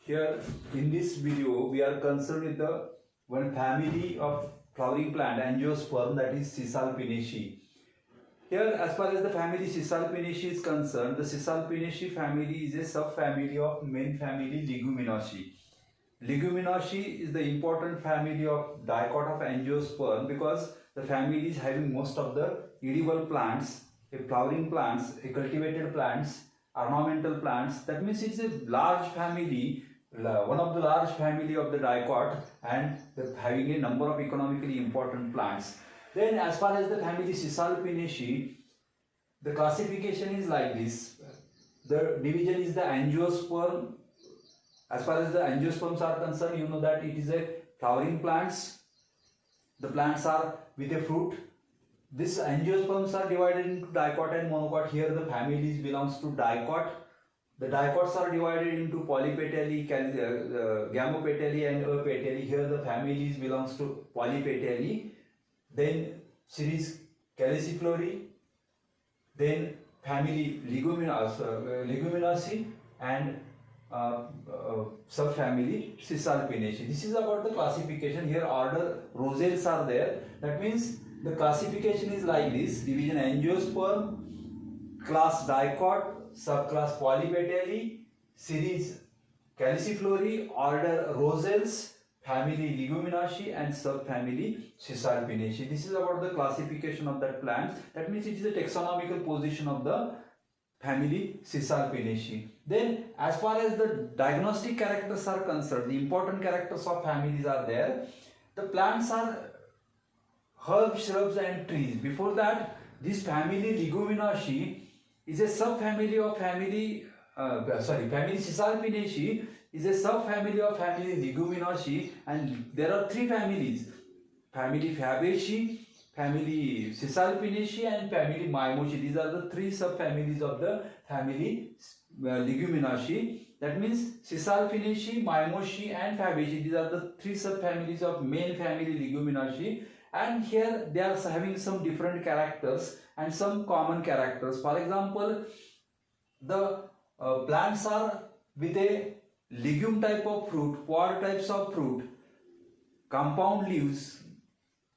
Here in this video we are concerned with the one family of flowering plant angiosperm, that is Cisalpinaceae. Here, as far as the family Cisalpinaceae is concerned, the Cisalpinaceae family is a subfamily of main family Leguminosae. Leguminosae is the important family of dicot of angiosperm because the family is having most of the edible plants, flowering plants, cultivated plants, ornamental plants. That means it's a large family, one of the large family of the dicot, and having a number of economically important plants. Then as far as the family Cisalpinaceae, the classification is like this. The division is the angiosperm. As far as the angiosperms are concerned, you know that it is a flowering plants. The plants are with a fruit. These angiosperms are divided into dicot and monocot. Here the families belongs to dicot. The dicots are divided into polypetally, gamopetally and apetally. Here the families belongs to polypetally. Then series Caliciflori. Then family Leguminosae and subfamily Cisalpinaceae. This is about the classification. Here order roselles are there. That means the classification is like this: division angiosperm, class dicot, subclass polypetally, series Caliciflori, order roselles, family Leguminosae and subfamily Cisalpinaceae. This is about the classification of that plant. That means it is the taxonomical position of the family Cisalpinaceae. Then as far as the diagnostic characters are concerned, the important characters of families are there. The plants are herbs, shrubs and trees. Before that, this family Leguminosae is a subfamily of family Cisalpinaceae is a subfamily of family Leguminosae, and there are three families: family Fabaceae, family Cisalpinaceae and family Mimosae. These are the three subfamilies of the family Leguminosae. That means Cisalpinaceae, Mimosae and Fabaceae. These are the three subfamilies of main family Leguminosae. And here they are having some different characters and some common characters. For example, the plants are with a legume type of fruit, pod types of fruit, compound leaves,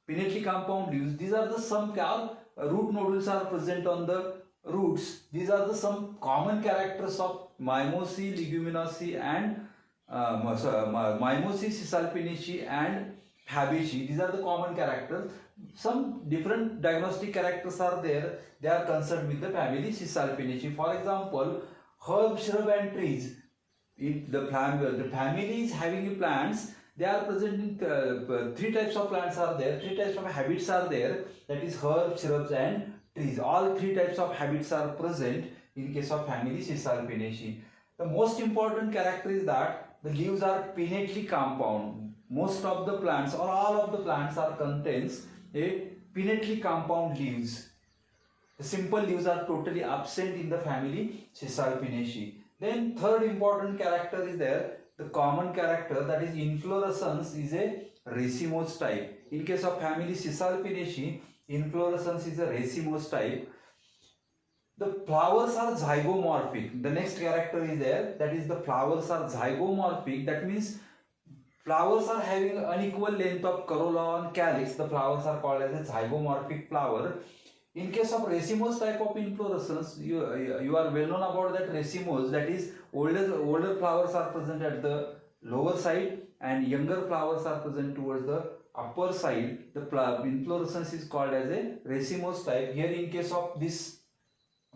pinnately compound leaves. These are the some root nodules are present on the roots. These are the some common characters of Mimosae, Leguminosae and Mimosae, Cisalpinaceae and Fabaceae. These are the common characters. Some different diagnostic characters are there. They are concerned with the family Cisalpinaceae. For example, herb, shrub and trees. If the family is having plants, they are present in three types of plants are there. Three types of habits are there. That is herbs, shrubs and trees. All three types of habits are present in case of family Cisalpinaceae. The most important character is that the leaves are pinnately compound. Most of the plants or all of the plants are contains a pinnately compound leaves. The simple leaves are totally absent in the family Cisalpinaceae. Then third important character is there, the common character, that is inflorescence is a racemose type. In case of family Cisalpinaceae, inflorescence is a racemose type. The flowers are zygomorphic. The next character is there, that is the flowers are zygomorphic. That means flowers are having unequal length of corolla and calyx. The flowers are called as a zygomorphic flower. In case of racemose type of inflorescence, you are well known about that racemose. That is older flowers are present at the lower side and younger flowers are present towards the upper side. The inflorescence is called as a racemose type. Here in case of this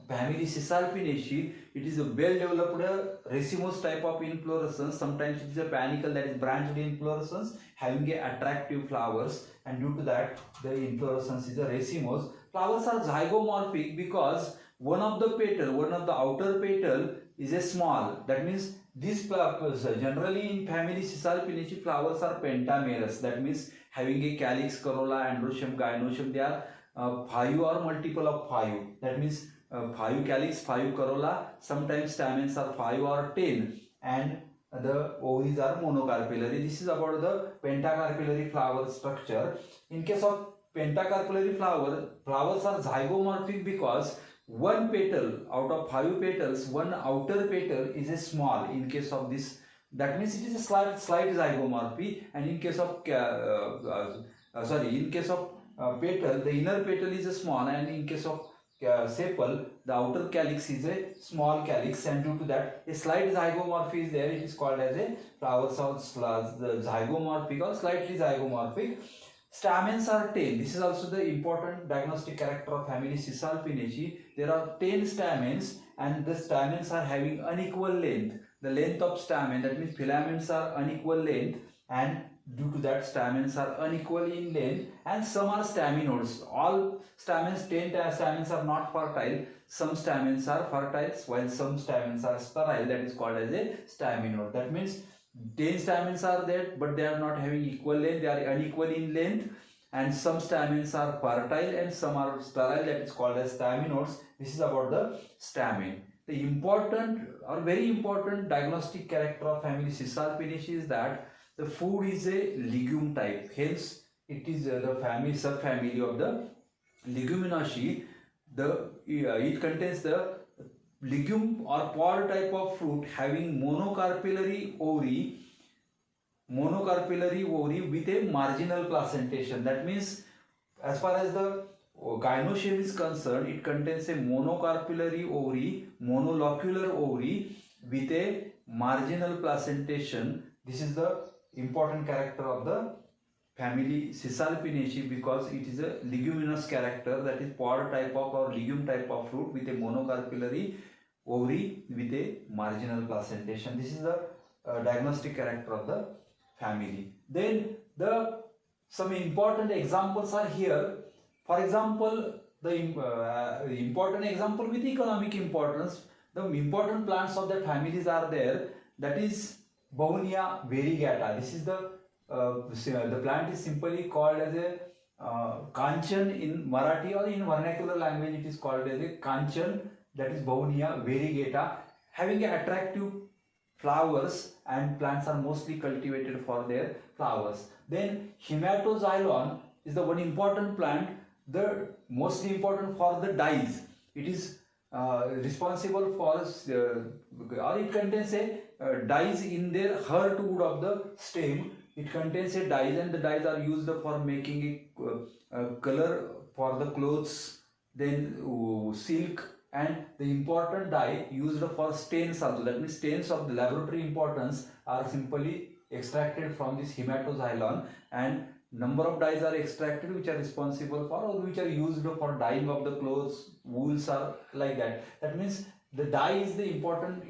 family Cisalpinaceae, it is a well developed racemose type of inflorescence. Sometimes it is a panicle, that is branched inflorescence having a attractive flowers, and due to that the inflorescence is a racemose. Flowers are zygomorphic because one of the outer petal is a small. That means these generally in family Cisalpinaceae flowers are pentamerous. That means having a calyx, corolla, androecium, gynoecium. They are 5 or multiple of 5. That means 5 calyx, 5 corolla. Sometimes stamens are 5 or 10, and the ovaries are monocarpellary. This is about the pentacarpellary flower structure. In case of pentacarpellary flowers are zygomorphic because one petal out of 5 petals, one outer petal is a small. In case of this that means it is a slight zygomorphy, and in case of petal, the inner petal is a small, and in case of sepal, the outer calyx is a small calyx, and due to that a slight zygomorphy is there. It is called as a flowers of zygomorphic or slightly zygomorphic. Stamens are 10. This is also the important diagnostic character of family Cisalpinaceae. There are 10 stamens, and the stamens are having unequal length. The length of stamen, that means filaments are unequal length, and due to that stamens are unequal in length, and some are staminodes. All stamens, 10 stamens are not fertile. Some stamens are fertile while some stamens are sterile. That is called as a staminode. That means 10 stamens are there, but they are not having equal length. They are unequal in length, and some stamens are fertile and some are sterile. That is called as staminodes. This is about the stamen. The important or very important diagnostic character of family Cisalpinaceae is that the food is a legume type. Hence, it is the family subfamily of the Leguminosae. It contains the legume or pod type of fruit having monocarpellary ovary with a marginal placentation. That means, as far as the gynoecium is concerned, it contains a monocarpellary ovary, monolocular ovary with a marginal placentation. This is the important character of the family Cisalpinaceae, because it is a leguminous character, that is pod type of or legume type of fruit with a monocarpellary ovary with a marginal placentation. This is the diagnostic character of the family. Then some important examples are here. For example, the important example with economic importance, the important plants of the families are there. That is Bauhinia variegata. This is the plant is simply called as a kanchan in Marathi, or in vernacular language it is called as a kanchan. That is Bauhinia variegata, having attractive flowers, and plants are mostly cultivated for their flowers. Then Hematoxylon is the one important plant, the mostly important for the dyes. It is responsible for or it contains a dyes in their heartwood of the stem. It contains a dyes, and the dyes are used for making a color for the clothes, then silk, and the important dye used for stains also. That means stains of the laboratory importance are simply extracted from this Hematoxylon, and number of dyes are extracted which are responsible for, or which are used for dyeing of the clothes, wools, are like that. That means the dye is the important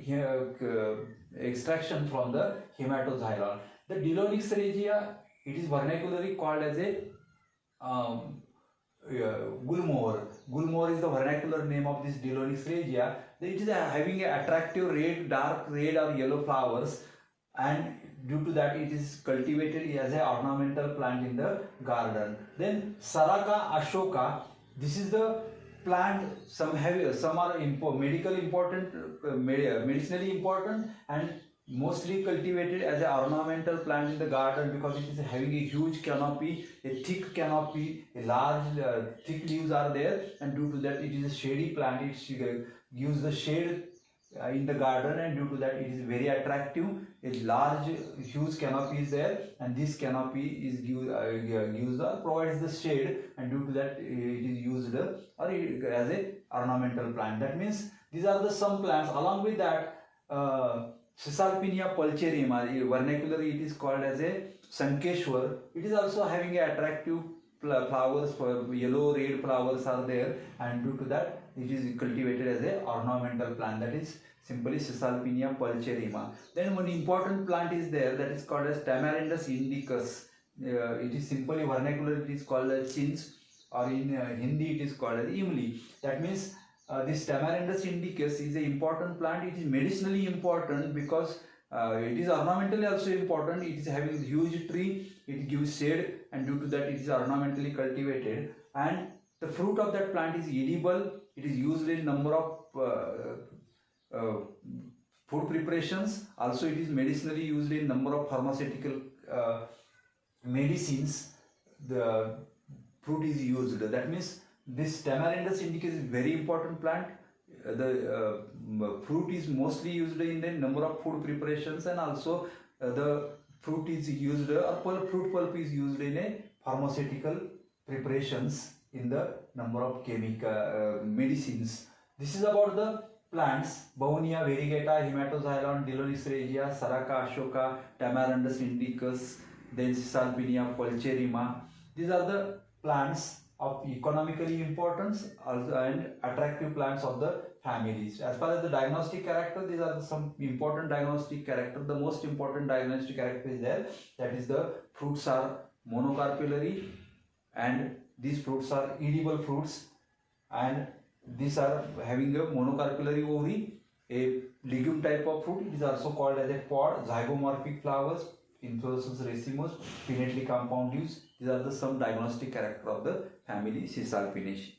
extraction from the Hematoxylon. The Dillonyx regia, it is vernacularly called as a Gulmohar. Gulmohar is the vernacular name of this Dillonyx regia. It is having an attractive red, dark red or yellow flowers, and due to that it is cultivated as an ornamental plant in the garden. Then Saraka ashoka, this is the plant, some are medicinally important, and mostly cultivated as an ornamental plant in the garden, because it is having a huge canopy, a thick canopy, a large thick leaves are there, and due to that it is a shady plant. It gives the shade in the garden, and due to that it is very attractive. A large huge canopy is there, and this canopy is provides the shade, and due to that it is used as a ornamental plant. That means these are the some plants. Along with that, Cisalpinia pulcherrima, vernacularly it is called as a Sankeshwar. It is also having a attractive flowers, for yellow red flowers are there, and due to that it is cultivated as a ornamental plant, that is simply Cisalpinia pulcherrima. Then one important plant is there, that is called as Tamarindus indicus. It is simply vernacular, it is called as chins, or in Hindi it is called as imli. That means this Tamarindus indicus is an important plant. It is medicinally important because it is ornamentally also important. It is having a huge tree, it gives shade, and due to that it is ornamentally cultivated, and the fruit of that plant is edible. It is used in number of food preparations. Also it is medicinally used in number of pharmaceutical medicines. The fruit is used. That means this Tamarindus indicus is very important plant. fruit is mostly used in the number of food preparations, and also the fruit is used, or fruit pulp is used in a pharmaceutical preparations in the number of chemical medicines. This is about the plants: Bauhinia variegata, Hematoxylon, Dillonys regia, Saraka ashoka, Tamarindus indicus, then Cisalpinia pulcherrima. These are the plants of economically importance and attractive plants of the families. As far as the diagnostic character, these are some important diagnostic character. The most important diagnostic character is there, that is the fruits are monocarpellary, and these fruits are edible fruits, and these are having a monocarpellary ovary, a legume type of fruit. It is also called as a pod, zygomorphic flowers, inflorescence racemose, pinnately compound leaves. These are the some diagnostic character of the family Cisalpinaceae.